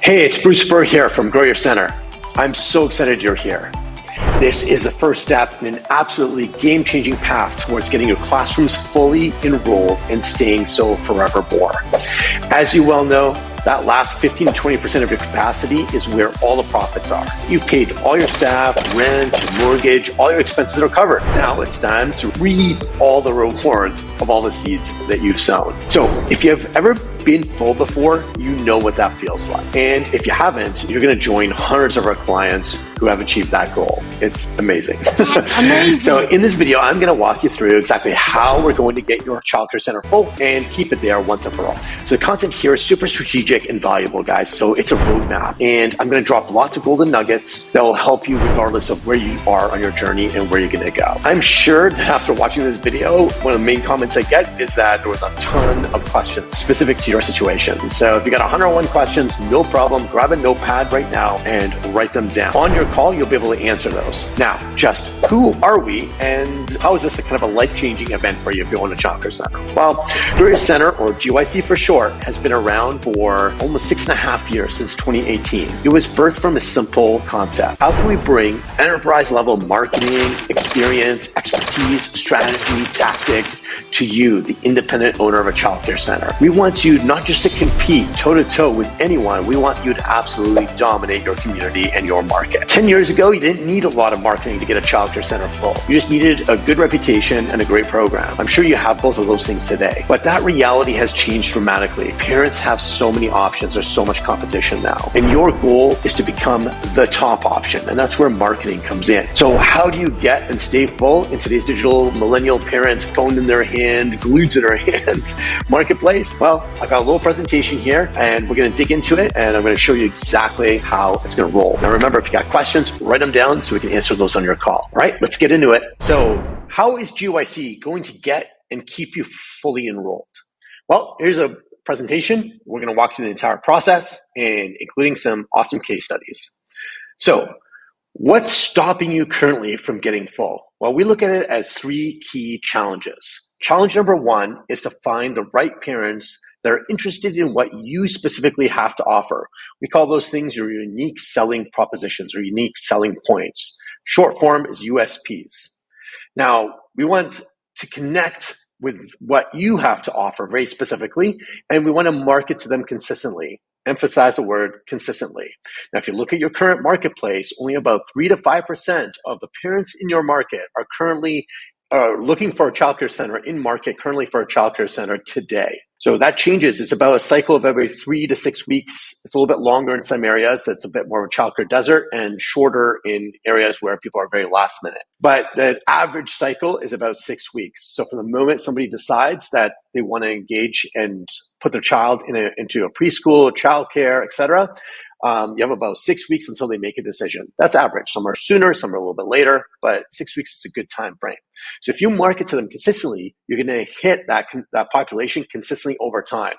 Hey, it's Bruce Burr here from Grow Your Center. I'm so excited you're here. This is the first step in an absolutely game-changing path towards getting your classrooms fully enrolled and staying so forevermore. As you well know, that last 15 to 20% of your capacity is where all the profits are. You've paid all your staff, rent, your mortgage, all your expenses are covered. Now it's time to reap all the rewards of all the seeds that you've sown. So if you have ever been full before, you know what that feels like. And if you haven't, you're going to join hundreds of our clients who have achieved that goal. It's amazing. That's amazing. So in this video, I'm going to walk you through exactly how we're going to get your childcare center full and keep it there once and for all. So the content here is super strategic and valuable, guys. So it's a roadmap, and I'm going to drop lots of golden nuggets that will help you regardless of where you are on your journey and where you're going to go. I'm sure that after watching this video, one of the main comments I get is that there was a ton of questions specific to your situation. So if you got 101 questions, no problem. Grab a notepad right now and write them down. On your call, you'll be able to answer those. Now, just who are we and how is this a kind of a life-changing event for you if you own a childcare center? Well, Grow Your Center, or GYC for short, has been around for almost 6.5 years, since 2018. It was birthed from a simple concept. How can we bring enterprise-level marketing, experience, expertise, strategy, tactics to you, the independent owner of a childcare center? We want you not just to compete toe-to-toe with anyone, we want you to absolutely dominate your community and your market. 10 years ago, you didn't need a lot of marketing to get a childcare center full. You just needed a good reputation and a great program. I'm sure you have both of those things today, but that reality has changed dramatically. Parents have so many options. There's so much competition now, and your goal is to become the top option, and that's where marketing comes in. So how do you get and stay full in today's digital millennial parents, phone in their hand, glued to their hand marketplace? Well, I got a little presentation here, and we're going to dig into it, and I'm going to show you exactly how it's going to roll. Now, remember, if you got questions, write them down so we can answer those on your call. All right, let's get into it. So how is GYC going to get and keep you fully enrolled? Well, here's a presentation. We're going to walk through the entire process, and including some awesome case studies. So what's stopping you currently from getting full? Well, we look at it as 3 key challenges. Challenge number 1 is to find the right parents that are interested in what you specifically have to offer. We call those things your unique selling propositions or unique selling points. Short form is USPs. Now, we want to connect with what you have to offer very specifically, and we want to market to them consistently. Emphasize the word consistently. Now, if you look at your current marketplace, only about 3 to 5% of the parents in your market are currently looking for a childcare center in market currently for a childcare center today. So that changes. It's about a cycle of every 3 to 6 weeks. It's a little bit longer in some areas. It's a bit more of a childcare desert, and shorter in areas where people are very last minute. But the average cycle is about 6 weeks. So from the moment somebody decides that they want to engage and put their child into a preschool, childcare, etc., you have about 6 weeks until they make a decision. That's average. Some are sooner, some are a little bit later, but 6 weeks is a good time frame. So if you market to them consistently, you're going to hit that population consistently over time.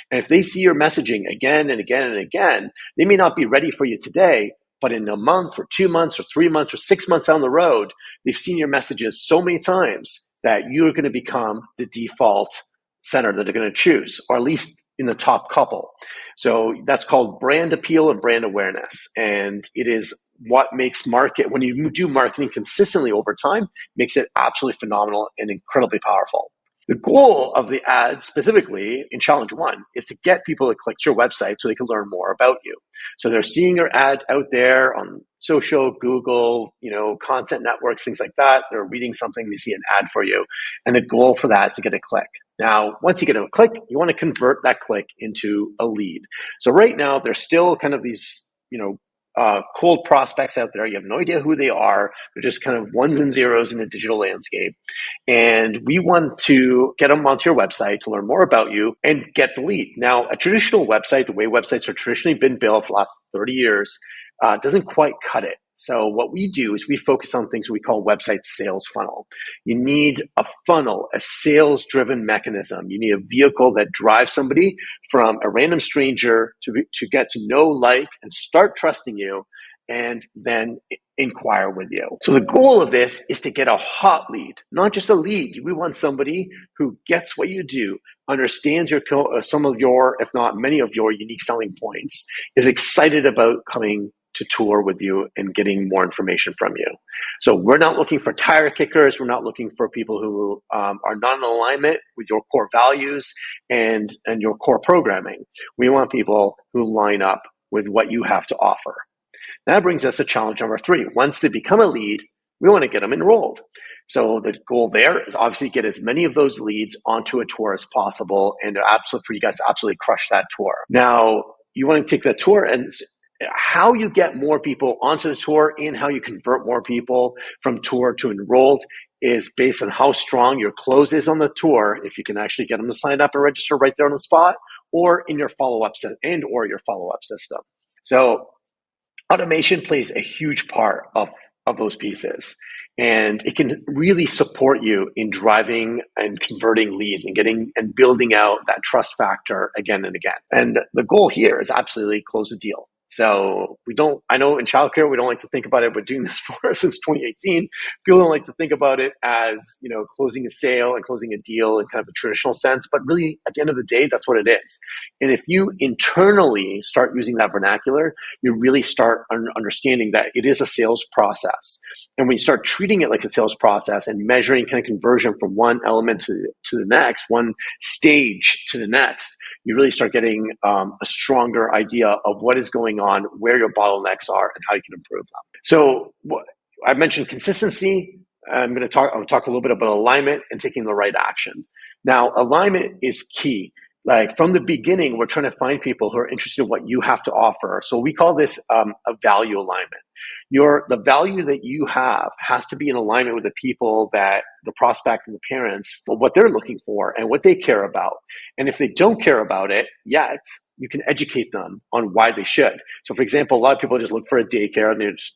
And if they see your messaging again and again and again, they may not be ready for you today, but in a month or 2 months or 3 months or 6 months down the road, they've seen your messages so many times that you're going to become the default center that they're going to choose, or at least in the top couple. So that's called brand appeal and brand awareness. And it is what makes market, when you do marketing consistently over time, makes it absolutely phenomenal and incredibly powerful. The goal of the ad specifically in challenge 1 is to get people to click to your website so they can learn more about you. So they're seeing your ad out there on social, Google, content networks, things like that. They're reading something, they see an ad for you. And the goal for that is to get a click. Now, once you get a click, you want to convert that click into a lead. So right now, there's still kind of these, cold prospects out there. You have no idea who they are. They're just kind of ones and zeros in the digital landscape. And we want to get them onto your website to learn more about you and get the lead. Now, a traditional website, the way websites are traditionally been built for the last 30 years, doesn't quite cut it. So what we do is we focus on things we call website sales funnel. You need a funnel, a sales-driven mechanism. You need a vehicle that drives somebody from a random stranger to get to know, like, and start trusting you, and then inquire with you. So the goal of this is to get a hot lead, not just a lead. We want somebody who gets what you do, understands some of your, if not many of your unique selling points, is excited about coming to tour with you and getting more information from you. So we're not looking for tire kickers. We're not looking for people who are not in alignment with your core values and your core programming. We want people who line up with what you have to offer. That brings us to challenge number 3. Once they become a lead, we want to get them enrolled. So the goal there is obviously get as many of those leads onto a tour as possible, and for you guys to absolutely crush that tour. Now, you want to take that tour, and how you get more people onto the tour and how you convert more people from tour to enrolled is based on how strong your close is on the tour, if you can actually get them to sign up and register right there on the spot, or in your follow-up or your follow-up system. So automation plays a huge part of those pieces, and it can really support you in driving and converting leads and getting and building out that trust factor again and again. And the goal here is absolutely close the deal. So I know in childcare, we don't like to think about it. We're doing this for since 2018. People don't like to think about it as, closing a sale and closing a deal in kind of a traditional sense, but really at the end of the day, that's what it is. And if you internally start using that vernacular, you really start understanding that it is a sales process. And when you start treating it like a sales process and measuring kind of conversion from one element to the next, one stage to the next, you really start getting a stronger idea of what is going on, where your bottlenecks are, and how you can improve them. So I mentioned consistency. I'll talk a little bit about alignment and taking the right action. Now, alignment is key. Like from the beginning, we're trying to find people who are interested in what you have to offer. So we call this a value alignment. The value that you have has to be in alignment with the people that the prospect and the parents, what they're looking for and what they care about. And if they don't care about it yet, you can educate them on why they should. So for example, a lot of people just look for a daycare and they're just,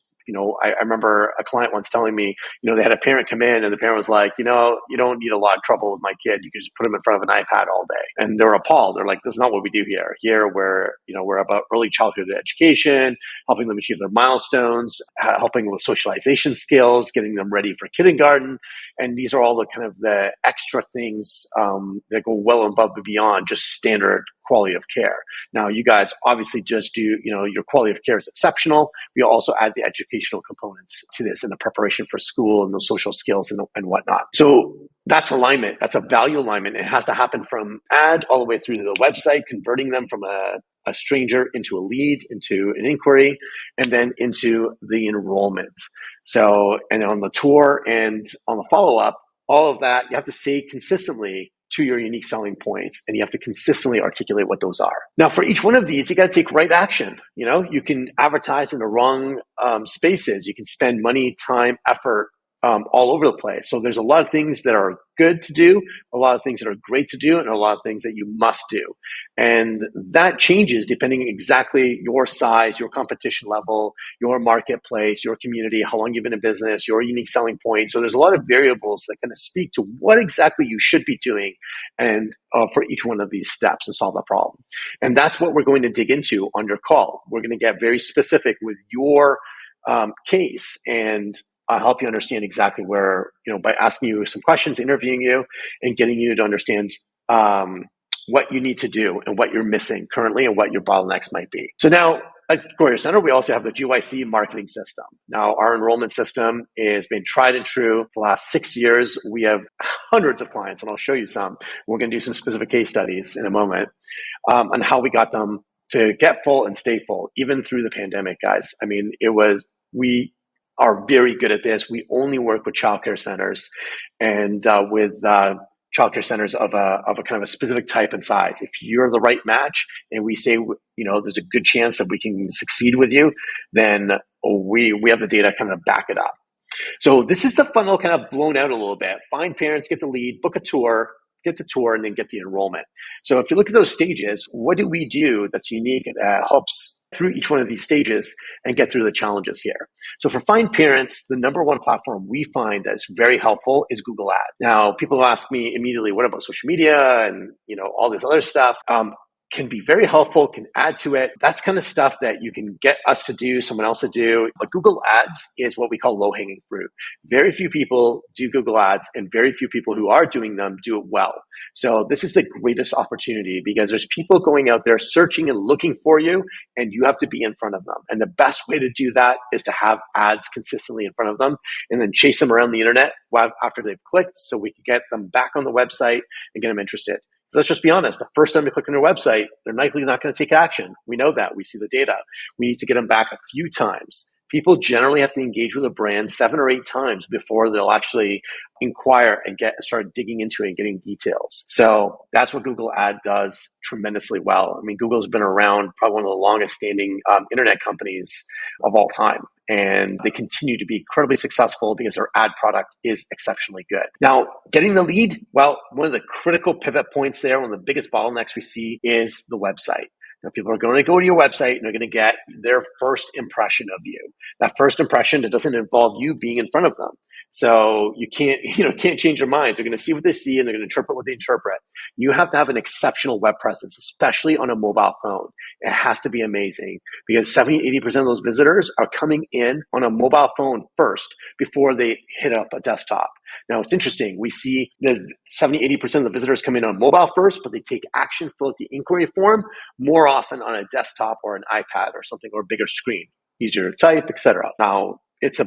I remember a client once telling me, they had a parent come in and the parent was like, you don't need a lot of trouble with my kid. You can just put him in front of an iPad all day. And they're appalled. They're like, this is not what we do here. Here we're about early childhood education, helping them achieve their milestones, helping with socialization skills, getting them ready for kindergarten. And these are all the kind of the extra things that go well above and beyond just standard quality of care. Now, you guys obviously just do, your quality of care is exceptional. We also add the educational components to this in the preparation for school and the social skills and whatnot. So that's alignment. That's a value alignment. It has to happen from ad all the way through to the website, converting them from a stranger into a lead, into an inquiry, and then into the enrollment. So, and on the tour and on the follow-up, all of that, you have to say consistently to your unique selling points, and you have to consistently articulate what those are. Now, for each one of these, you got to take right action. You can advertise in the wrong spaces. You can spend money, time, effort all over the place. So there's a lot of things that are good to do, a lot of things that are great to do, and a lot of things that you must do. And that changes depending exactly your size, your competition level, your marketplace, your community, how long you've been in business, your unique selling point. So there's a lot of variables that kind of speak to what exactly you should be doing and for each one of these steps to solve the problem. And that's what we're going to dig into on your call. We're going to get very specific with your case, and I'll help you understand exactly where, by asking you some questions, interviewing you, and getting you to understand what you need to do and what you're missing currently and what your bottlenecks might be. So now at Career Center, we also have the GYC marketing system. Now, our enrollment system has been tried and true for the last 6 years. We have hundreds of clients, and I'll show you some. We're going to do some specific case studies in a moment on how we got them to get full and stay full, even through the pandemic, guys. I mean, we are very good at this. We only work with childcare centers and with childcare centers of a kind of a specific type and size. If you're the right match and we say, there's a good chance that we can succeed with you, then we have the data kind of back it up. So this is the funnel kind of blown out a little bit. Find parents, get the lead, book a tour, get the tour, and then get the enrollment. So if you look at those stages, what do we do that's unique and helps through each one of these stages and get through the challenges here? So for Find Parents, the number one platform we find that's very helpful is Google Ads. Now, people ask me immediately, what about social media and all this other stuff? can be very helpful, can add to it. That's kind of stuff that you can get us to do, someone else to do. But Google Ads is what we call low-hanging fruit. Very few people do Google Ads, and very few people who are doing them do it well. So this is the greatest opportunity because there's people going out there searching and looking for you, and you have to be in front of them. And the best way to do that is to have ads consistently in front of them and then chase them around the internet after they've clicked so we can get them back on the website and get them interested. So let's just be honest. The first time they click on your website, they're likely not going to take action. We know that. We see the data. We need to get them back a few times. People generally have to engage with a brand 7 or 8 times before they'll actually inquire and start digging into it and getting details. So that's what Google Ad does tremendously well. I mean, Google's been around, probably one of the longest standing internet companies of all time. And they continue to be incredibly successful because their ad product is exceptionally good. Now, getting the lead, well, one of the critical pivot points there, one of the biggest bottlenecks we see is the website. Now, people are going to go to your website and they're going to get their first impression of you. That first impression, it doesn't involve you being in front of them. So you can't change their minds. They're going to see what they see and they're going to interpret what they interpret. You have to have an exceptional web presence, especially on a mobile phone. It has to be amazing because 70-80% of those visitors are coming in on a mobile phone first before they hit up a desktop. Now, it's interesting. We see that 70-80% of the visitors come in on mobile first, but they take action, fill out the inquiry form more often on a desktop or an iPad or something or a bigger screen, easier to type, etc. Now, it's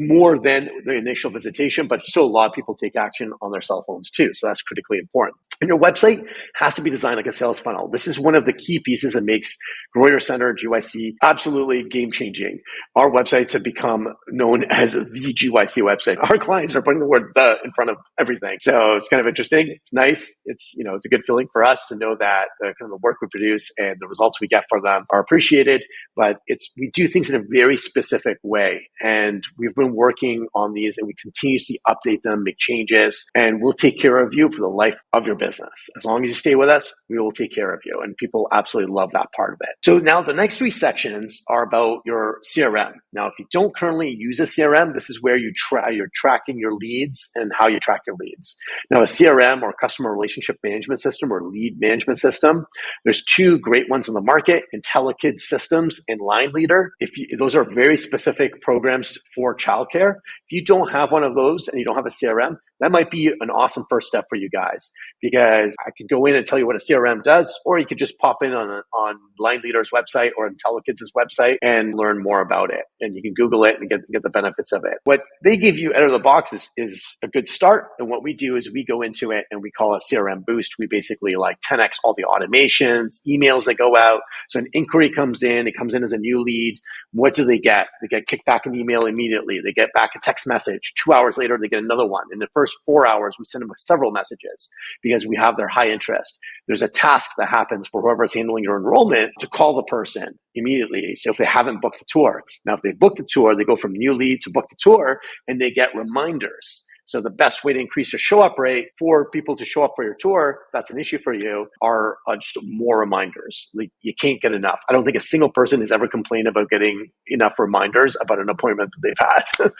more than the initial visitation, but still a lot of people take action on their cell phones too. So that's critically important. And your website has to be designed like a sales funnel. This is one of the key pieces that makes Grow Your Center GYC absolutely game changing. Our websites have become known as the GYC website. Our clients are putting the word "the" in front of everything. So it's kind of interesting. It's nice. It's a good feeling for us to know that the kind of the work we produce and the results we get from them are appreciated. But we do things in a very specific way. And we've been working on these and we continuously update them, make changes, and we'll take care of you for the life of your business. As long as you stay with us, we will take care of you. And people absolutely love that part of it. So now the next 3 sections are about your CRM. Now, if you don't currently use a CRM, this is where you're tracking your leads and how you track your leads. Now, a CRM or customer relationship management system or lead management system, there's 2 great ones on the market, IntelliKid Systems and Line Leader. Those are very specific programs for childcare. If you don't have one of those and you don't have a CRM, that might be an awesome first step for you guys because I could go in and tell you what a CRM does, or you could just pop in on Line Leader's website or IntelliKid's website and learn more about it. And you can Google it and get the benefits of it. What they give you out of the box is a good start. And what we do is we go into it and we call it CRM Boost. We basically 10x all the automations, emails that go out. So an inquiry comes in, it comes in as a new lead. What do they get? They get kicked back an email immediately. They get back a text message. 2 hours later, they get another one. In the first 4 hours, we send them several messages because we have their high interest. There's a task that happens for whoever's handling your enrollment to call the person immediately. So if they haven't booked a tour, now if they booked a tour, they go from new lead to book the tour and they get reminders. So the best way to increase your show up rate for people to show up for your tour, if that's an issue for you, are just more reminders. You can't get enough. I don't think a single person has ever complained about getting enough reminders about an appointment that they've had.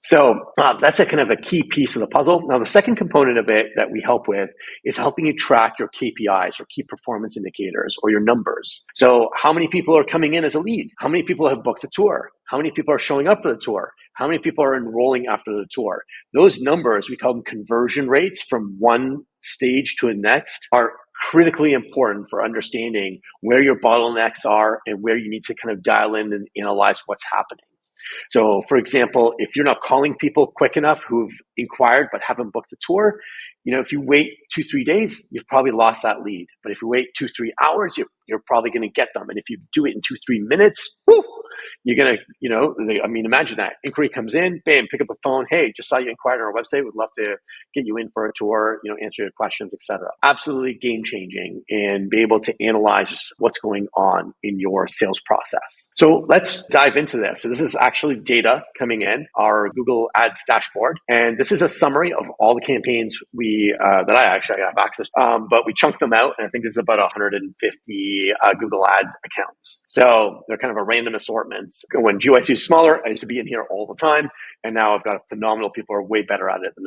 So that's a kind of a key piece of the puzzle. Now, the second component of it that we help with is helping you track your KPIs or key performance indicators or your numbers. So how many people are coming in as a lead? How many people have booked a tour? How many people are showing up for the tour? How many people are enrolling after the tour? Those numbers, we call them conversion rates from one stage to the next, are critically important for understanding where your bottlenecks are and where you need to kind of dial in and analyze what's happening. So, for example, if you're not calling people quick enough who've inquired but haven't booked a tour, if you wait 2-3 days, you've probably lost that lead. But if you wait 2-3 hours, you're probably going to get them. And if you do it in 2-3 minutes, whoo, you're going to, imagine that. Inquiry comes in, bam, pick up the phone. Hey, just saw you inquired on our website. Would love to get you in for a tour, answer your questions, etc. Absolutely game changing and be able to analyze what's going on in your sales process. So let's dive into this. So this is actually data coming in, our Google Ads dashboard. And this is a summary of all the campaigns that I actually have access to. But we chunked them out, and I think there's about 150 Google Ad accounts. So they're kind of a random assortment. When GYC was smaller, I used to be in here all the time, and now I've got phenomenal people who are way better at it than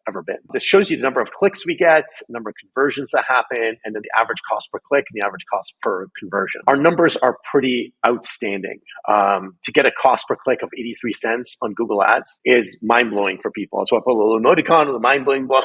ever been. This shows you the number of clicks we get, number of conversions that happen, and then the average cost per click and the average cost per conversion. Our numbers are pretty outstanding. To get a cost per click of 83 cents on Google Ads is mind-blowing for people. So I put a little emoticon with a mind-blowing blow.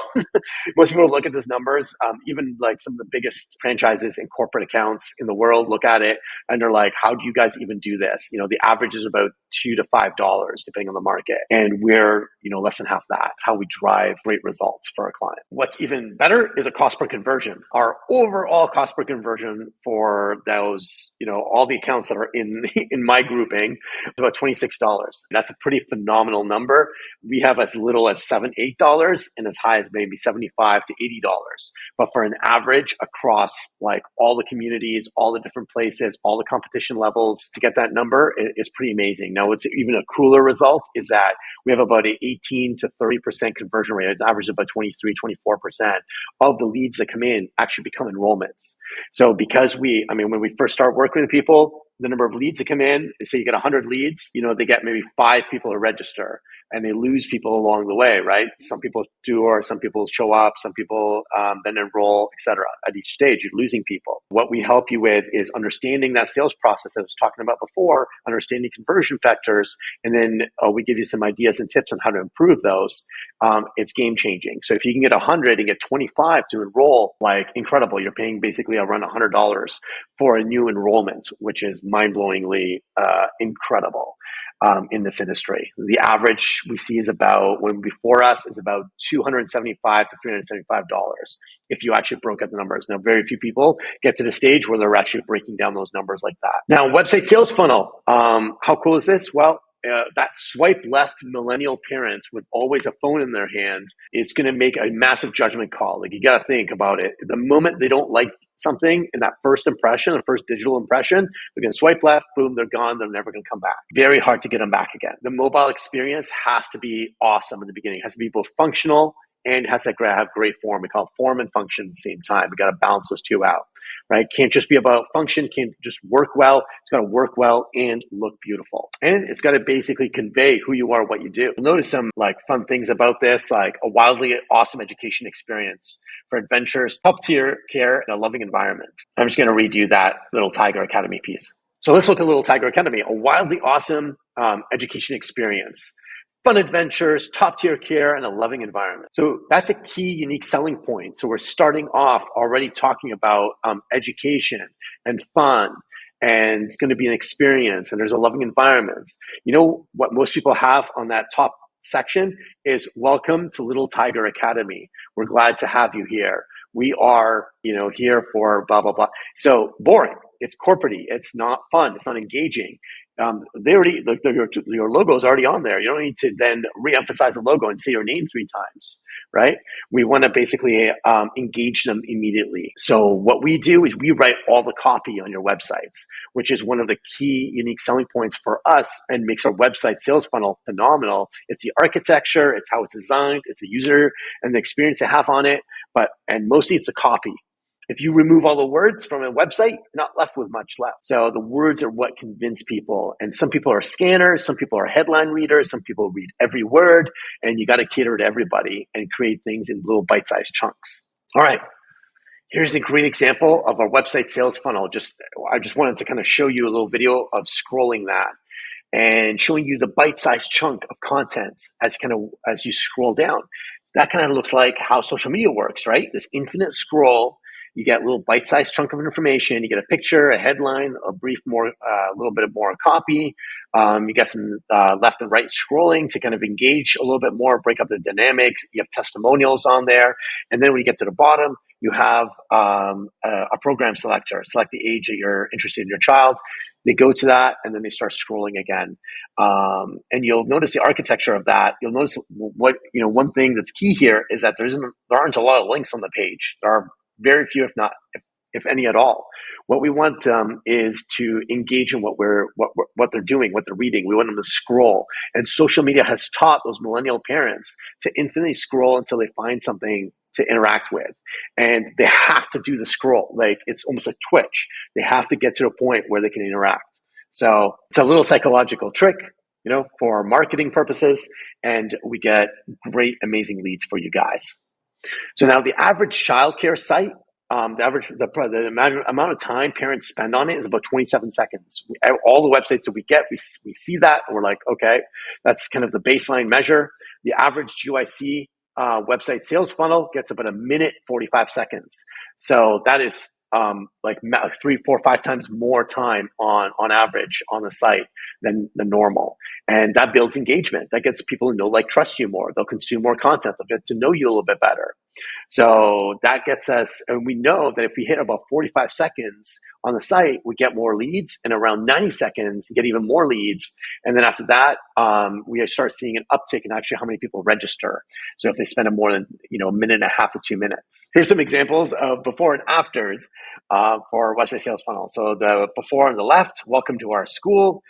Most people look at these numbers, even like some of the biggest franchises and corporate accounts in the world look at it and they're like, how do you guys even do this? The average is about $2 to $5 depending on the market. And we're, less than half that. That's how we drive great results for our client. What's even better is a cost per conversion. Our overall cost per conversion for those, all the accounts that are in my grouping is about $26. That's a pretty phenomenal number. We have as little as $7, $8 and as high as maybe $75 to $80. But for an average across like all the communities, all the different places, all the competition levels, to get that number is pretty amazing. Now, what's even a cooler result is that we have about an 18 to 30% conversion rate. It's average about 23, 24% of the leads that come in actually become enrollments. So because when we first start working with people, the number of leads that come in, say you get 100 leads, they get maybe 5 people to register and they lose people along the way, right? Some people do, or some people show up, some people then enroll, etc. At each stage, you're losing people. What we help you with is understanding that sales process I was talking about before, understanding conversion factors, and then we give you some ideas and tips on how to improve those. It's game changing. So if you can get 100 and get 25 to enroll, like incredible. You're paying basically around $100 for a new enrollment, which is mind-blowingly incredible in this industry. The average we see is about, before us, is about $275 to $375 if you actually broke out the numbers. Now, very few people get to the stage where they're actually breaking down those numbers like that. Now, website sales funnel. How cool is this? Well, that swipe left millennial parent with always a phone in their hand is going to make a massive judgment call. Like, you got to think about it. The moment they don't like something in that first impression, the first digital impression, they're going to swipe left, boom, they're gone. They're never going to come back. Very hard to get them back again. The mobile experience has to be awesome in the beginning. It has to be both functional and has to have great form. We call it form and function at the same time. We got to balance those two out, right? Can't just be about function, can't just work well. It's got to work well and look beautiful. And it's got to basically convey who you are, what you do. You'll notice some like fun things about this, like a wildly awesome education experience for adventures, top tier care, and a loving environment. I'm just going to read you that little Tiger Academy piece. So let's look at Little Tiger Academy, a wildly awesome education experience. Fun adventures, top-tier care, and a loving environment. So that's a key, unique selling point. So we're starting off already talking about education and fun, and it's going to be an experience, and there's a loving environment. You know what most people have on that top section is, welcome to Little Tiger Academy. We're glad to have you here. We are, here for blah, blah, blah. So boring. It's corporate-y. It's not fun. It's not engaging. Your logo is already on there. You don't need to then re-emphasize the logo and say your name 3 times, right? We want to basically engage them immediately. So what we do is we write all the copy on your websites, which is one of the key unique selling points for us and makes our website sales funnel phenomenal. It's the architecture, it's how it's designed, it's the user and the experience they have on it, and mostly it's a copy. If you remove all the words from a website, you're not left with much left. So the words are what convince people. And some people are scanners, some people are headline readers, some people read every word, and you got to cater to everybody and create things in little bite-sized chunks. All right. Here's a great example of our website sales funnel. I just wanted to kind of show you a little video of scrolling that and showing you the bite-sized chunk of content as you scroll down. That kind of looks like how social media works, right? This infinite scroll. You get a little bite-sized chunk of information. You get a picture, a headline, a little bit more copy. You get some left and right scrolling to kind of engage a little bit more, break up the dynamics. You have testimonials on there. And then when you get to the bottom, you have a program selector. Select the age that you're interested in your child. They go to that, and then they start scrolling again. And you'll notice the architecture of that. You'll notice one thing that's key here is that there aren't a lot of links on the page. There are very few, if any at all. What we want is to engage in what they're doing, what they're reading. We want them to scroll. And social media has taught those millennial parents to infinitely scroll until they find something to interact with. And they have to do the scroll. Like, it's almost like Twitch. They have to get to a point where they can interact. So it's a little psychological trick. for marketing purposes, and we get great, amazing leads for you guys. So now the average childcare site, the amount of time parents spend on it is about 27 seconds. All the websites that we get, we see that, and we're like, okay, that's kind of the baseline measure. The average GYC website sales funnel gets about a minute 45 seconds. So that is like 3, 4, 5 times more time on average on the site than the normal. And that builds engagement. That gets people to know, like, trust you more. They'll consume more content. They'll get to know you a little bit better. So that gets us, and we know that if we hit about 45 seconds on the site, we get more leads, and around 90 seconds, you get even more leads. And then after that, we start seeing an uptick in actually how many people register. So if they spend more than, a minute and a half to 2 minutes. Here's some examples of before and afters for website sales funnel. So the before on the left, welcome to our school.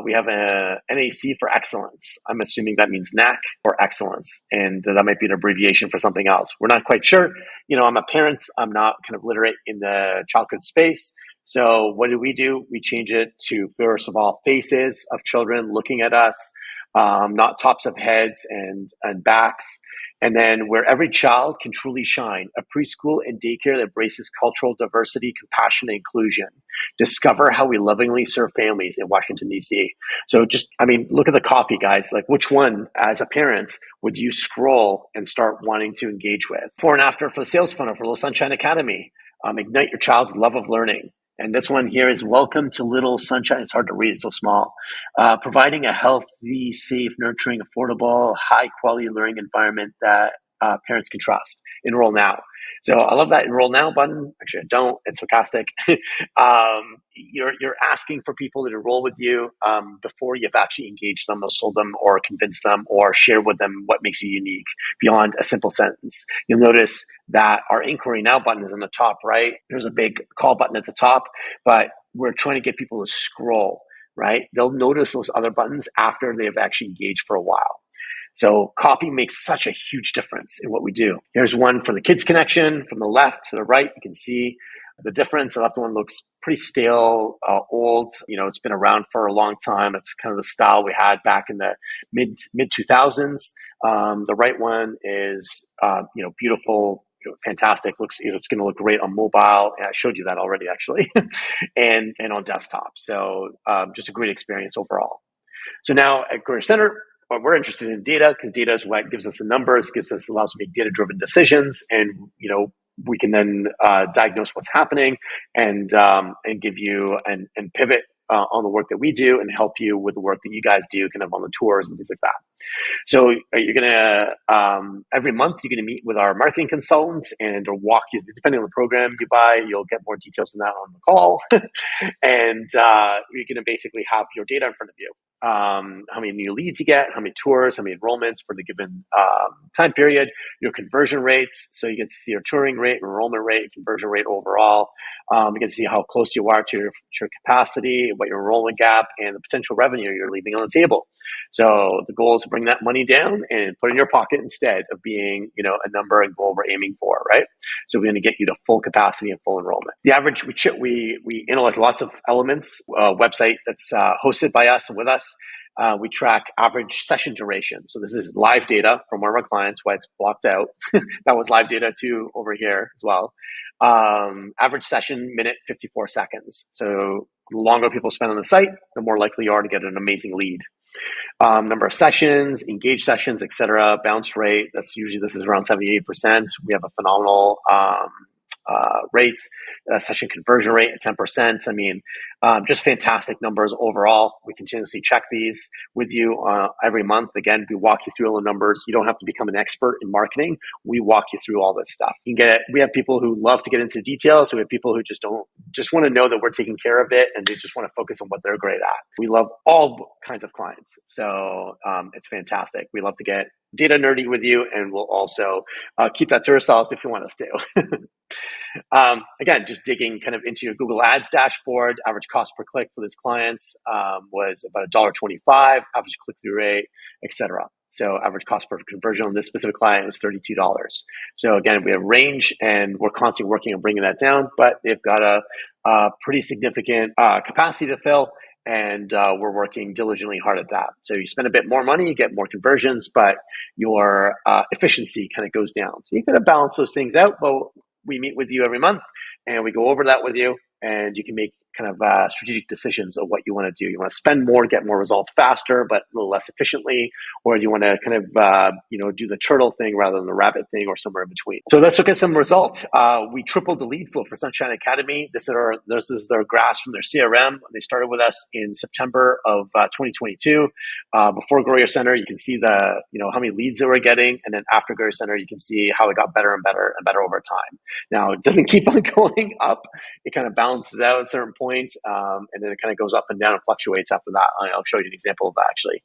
We have a NAC for excellence. I'm assuming that means NAC or excellence, and that might be an abbreviation for something else. We're not quite sure. I'm a parent. I'm not kind of literate in the childhood space. So what do? We change it to, first of all, faces of children looking at us, not tops of heads and backs. And then where every child can truly shine, a preschool and daycare that embraces cultural diversity, compassion, and inclusion. Discover how we lovingly serve families in Washington, D.C. So look at the copy, guys. Like, which one, as a parent, would you scroll and start wanting to engage with? Before and after for the sales funnel for Little Sunshine Academy. Ignite your child's love of learning. And this one here is welcome to Little Sunshine. It's hard to read, it's so small. Providing a healthy, safe, nurturing, affordable, high-quality learning environment that parents can trust. Enroll now. So I love that enroll now button. Actually, I don't. It's sarcastic. You're asking for people to enroll with you before you've actually engaged them or sold them or convinced them or shared with them what makes you unique beyond a simple sentence. You'll notice that our inquiry now button is on the top right. There's a big call button at the top, but we're trying to get people to scroll, right? They'll notice those other buttons after they've actually engaged for a while. So copy makes such a huge difference in what we do. Here's one for the kids connection. From the left to the right, you can see the difference. The left one looks pretty stale, old. It's been around for a long time. It's kind of the style we had back in the mid 2000s. The right one is, beautiful, fantastic. It's going to look great on mobile. And I showed you that already, actually, and on desktop. So just a great experience overall. So now at Career Center, we're interested in data, because data is what gives us the numbers, allows us to make data-driven decisions, and we can then diagnose what's happening and give you and pivot on the work that we do and help you with the work that you guys do, kind of on the tours and things like that. So you're gonna every month you're gonna meet with our marketing consultants and walk you, depending on the program you buy, you'll get more details than that on the call, and you're gonna basically have your data in front of you. How many new leads you get, how many tours, how many enrollments for the given time period, your conversion rates. So you get to see your touring rate, enrollment rate, conversion rate overall. You get to see how close you are to your capacity, what your enrollment gap, and the potential revenue you're leaving on the table. So the goal is to bring that money down and put it in your pocket instead of being, a number and goal we're aiming for, right? So we're going to get you to full capacity and full enrollment. The average, we analyze lots of elements, website that's hosted by us and with us. We track average session duration. So this is live data from one of our clients, why it's blocked out. That was live data too over here as well. Average session, minute, 54 seconds. So the longer people spend on the site, the more likely you are to get an amazing lead. Number of sessions, engaged sessions, etc. Bounce rate, this is around 78%. We have a phenomenal rates, session conversion rate at 10%. Just fantastic numbers overall. We continuously check these with you every month. Again, we walk you through all the numbers. You don't have to become an expert in marketing. We walk you through all this stuff. We have people who love to get into details. So we have people who just want to know that we're taking care of it, and they just want to focus on what they're great at. We love all kinds of clients. So it's fantastic. We love to get data nerdy with you, and we'll also keep that to ourselves if you want us to. Again, just digging kind of into your Google Ads dashboard, average cost per click for this client was about $1.25, average click-through rate, etc. So average cost per conversion on this specific client was $32. So again, we have range, and we're constantly working on bringing that down, but they've got a pretty significant capacity to fill. and we're working diligently hard at that. So you spend a bit more money, you get more conversions, but your efficiency kind of goes down. So you got to balance those things out. But we meet with you every month, and we go over that with you, and you can make kind of strategic decisions of what you want to do. You want to spend more, get more results faster, but a little less efficiently, or do you want to kind of do the turtle thing rather than the rabbit thing, or somewhere in between? So let's look at some results. We tripled the lead flow for Sunshine Academy. This is their graphs from their CRM. They started with us in September of 2022. Before Grow Your Center, you can see how many leads they were getting, and then after Grow Your Center, you can see how it got better and better and better over time. Now, it doesn't keep on going up. It kind of balances out at certain points, and then it kind of goes up and down and fluctuates after that. I'll show you an example of that, actually.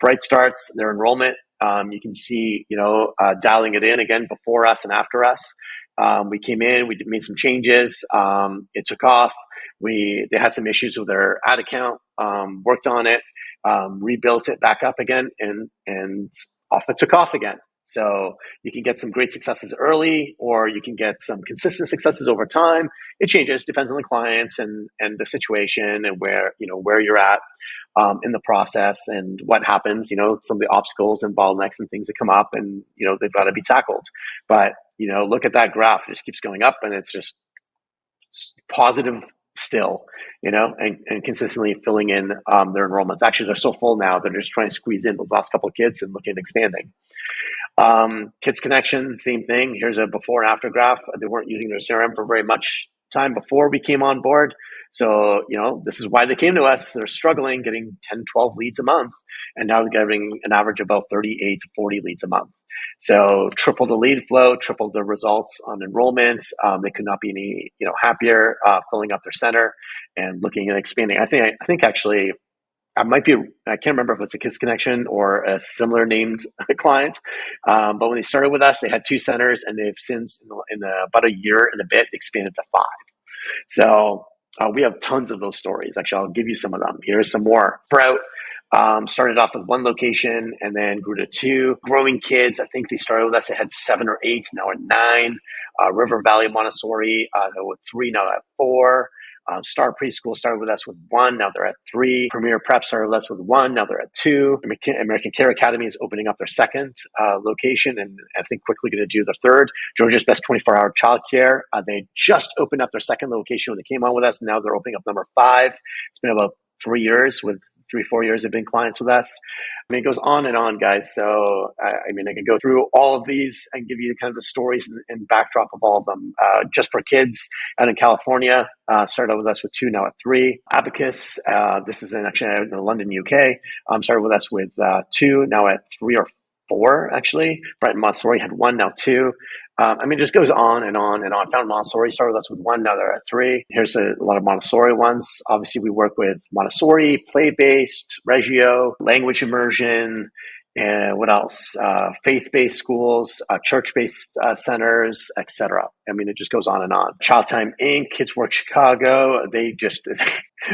Bright Starts, their enrollment, you can see, dialing it in again before us and after us. We came in, we made some changes. It took off. They had some issues with their ad account, worked on it, rebuilt it back up again, and off it took off again. So you can get some great successes early, or you can get some consistent successes over time. It changes, depends on the clients and the situation and where you're at in the process and what happens. Some of the obstacles and bottlenecks and things that come up, and they've got to be tackled. But look at that graph; it just keeps going up, and it's just positive still, and consistently filling in their enrollments. Actually, they're so full now, they're just trying to squeeze in those last couple of kids and looking at expanding. Kids Connection, same thing. Here's a before and after graph. They weren't using their CRM for very much time before we came on board. So, this is why they came to us. They're struggling getting 10, 12 leads a month. And now they're getting an average of about 38 to 40 leads a month. So triple the lead flow, triple the results on enrollments. They could not be any, happier filling up their center and looking at expanding. I think actually, I can't remember if it's a Kids Connection or a similar named client. But when they started with us, they had 2 centers, and they've since, in about a year and a bit, expanded to 5. So we have tons of those stories. Actually, I'll give you some of them. Here's some more. Sprout started off with 1 location and then grew to 2. Growing Kids, I think they started with us. They had 7 or 8, now at 9. River Valley Montessori, with 3, now at 4. Star Preschool started with us with 1, now they're at 3. Premier Prep started with us with 1, now they're at 2. American Care Academy is opening up their 2nd location, and I think quickly going to do their 3rd. Georgia's Best 24-Hour Childcare, they just opened up their 2nd location when they came on with us, and now they're opening up number 5. It's been about 3 years, with 3-4 years have been clients with us. It goes on and on, guys. So, I can go through all of these and give you kind of the stories and backdrop of all of them. Just for Kids out in California, started out with us with 2, now at 3. Abacus, this is actually out in London, UK. Started with us with 2, now at 3 or 4, actually. Brighton Montessori had 1, now 2. It just goes on and on and on. Found Montessori started with us with 1, now they're at 3. Here's a lot of Montessori ones. Obviously, we work with Montessori, play-based, Reggio, language immersion, and what else? Faith-based schools, church-based centers, etc. It just goes on and on. Child Time Inc., Kids Work Chicago, they just,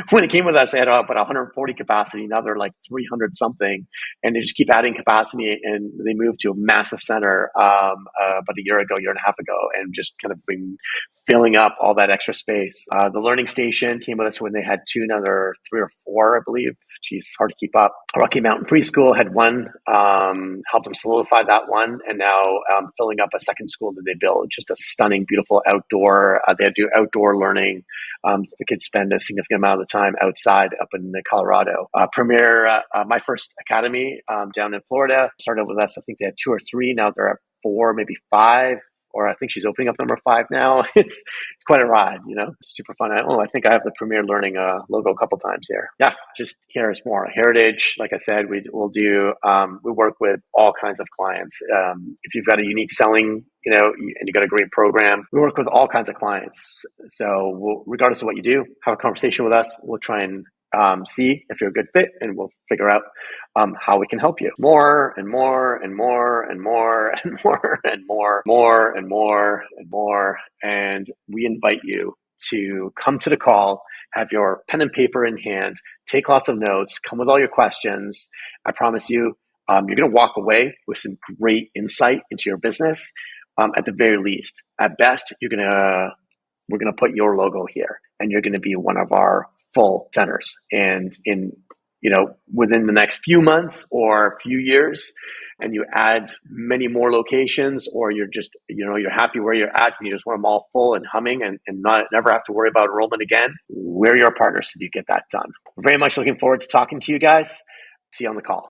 when it came with us, they had about 140 capacity. Now they're like 300 something, and they just keep adding capacity, and they moved to a massive center about a year and a half ago, and just kind of been filling up all that extra space. The Learning Station came with us when they had 2, now they're 3 or 4, I believe. Geez, hard to keep up. Rocky Mountain Preschool had 1, helped them solidify that one, and now filling up a 2nd school that they built. Just a stunning, beautiful outdoor. They do outdoor learning. The kids spend a significant amount of the time outside up in Colorado. Premier, My First Academy down in Florida started with us. I think they had 2 or 3. Now they're at 4, maybe 5. Or I think she's opening up number 5 now. It's quite a ride, It's super fun. I think I have the Premier Learning logo a couple times here. Yeah, just here's more. Heritage, like I said, we work with all kinds of clients. If you've got a unique selling, and you got a great program, we work with all kinds of clients. So regardless of what you do, have a conversation with us. We'll try and see if you're a good fit, and we'll figure out how we can help you. More and more and more and more and more and more, more and more and more. And we invite you to come to the call, have your pen and paper in hand, take lots of notes, come with all your questions. I promise you, you're going to walk away with some great insight into your business. At the very least, at best, we're going to put your logo here, and you're going to be one of our full centers. And in, within the next few months or few years, and you add many more locations, or you're just, you're happy where you're at and you just want them all full and humming and not never have to worry about enrollment again, we're your partners to get that done. Very much looking forward to talking to you guys. See you on the call.